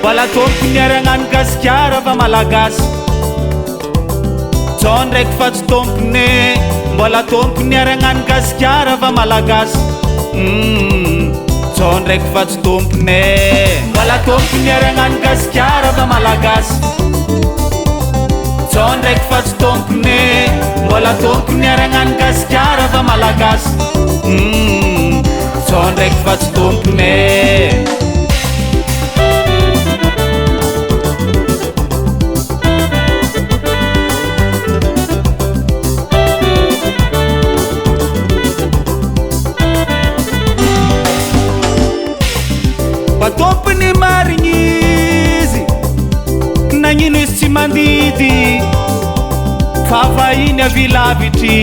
Mbola tompoko niaragnano gasikara fa malagasy tsao ndraiky fa tsy tompone mbola tompoko niaragnano gasikara fa malagasy tsao ndraiky fa tsy tompone mbola tompoko niaragnano gasikara fa malagasy tsao ndraiky fa tsy tompone mbola tompoko niaragnano gasikara fa malagasy tsao ndraiky fa tsy tompone tompony marigny izy nagnino izy tsy mandidy fa vahiny avilavitry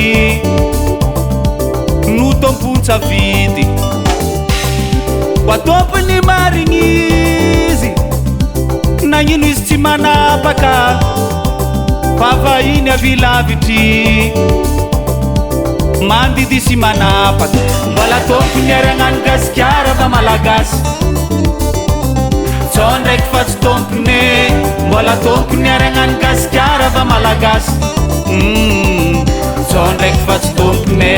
no tompontsavidy fa tompony marigny izy nagnino izy tsy manapaka fa vahiny avilavitry mandidy sy manapaka mbola tompony niaragnano gasikara fa malagasy tsao ndraiky fa tsy tompone mbola tompoko niaragnano gasikara fa malagasy tsao ndraiky fa tsy tompone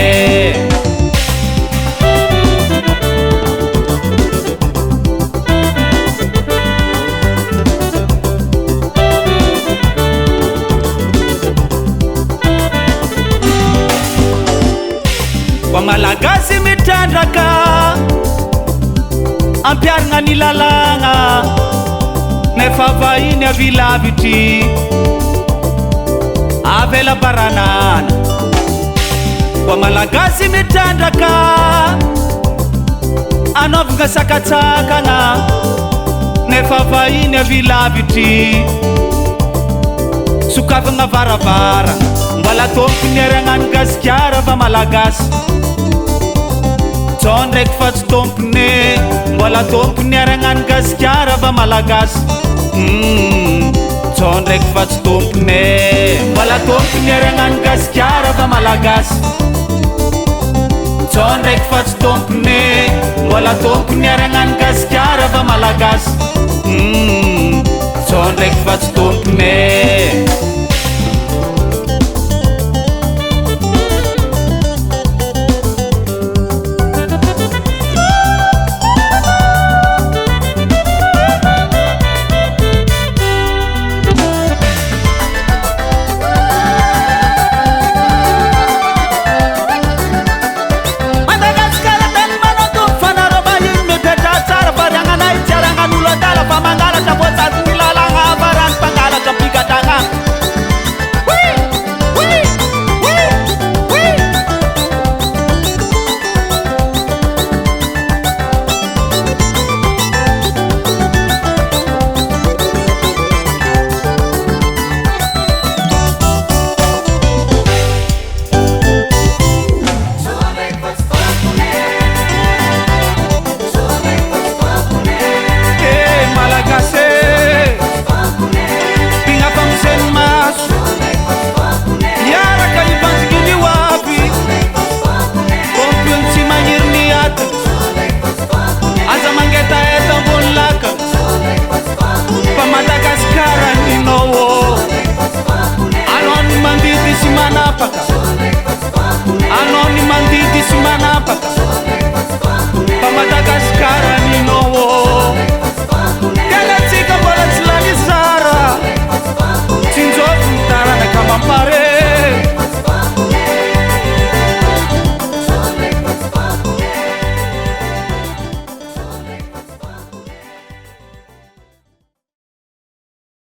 fa malagasy mitrandraka ampiaragna ny lalagna nefa vahiny avilavitry avela baranana fa malagasy mitrandraka anaovagna sakatsakagna nefa vahiny avilavitry sokavagna varavara mbola tompoko niaragnano gasikara fa malagasy tsao ndraiky fa tsy tompone mbola tompoko niaragnano gasikara fa malagasy tsao ndraiky fa tsy tompone mbola tompoko niaragnano gasikara fa malagasy tsao ndraiky fa tsy tompone mbola tompoko niaragnano gasikara fa malagasy tsao ndraiky fa tsy tompone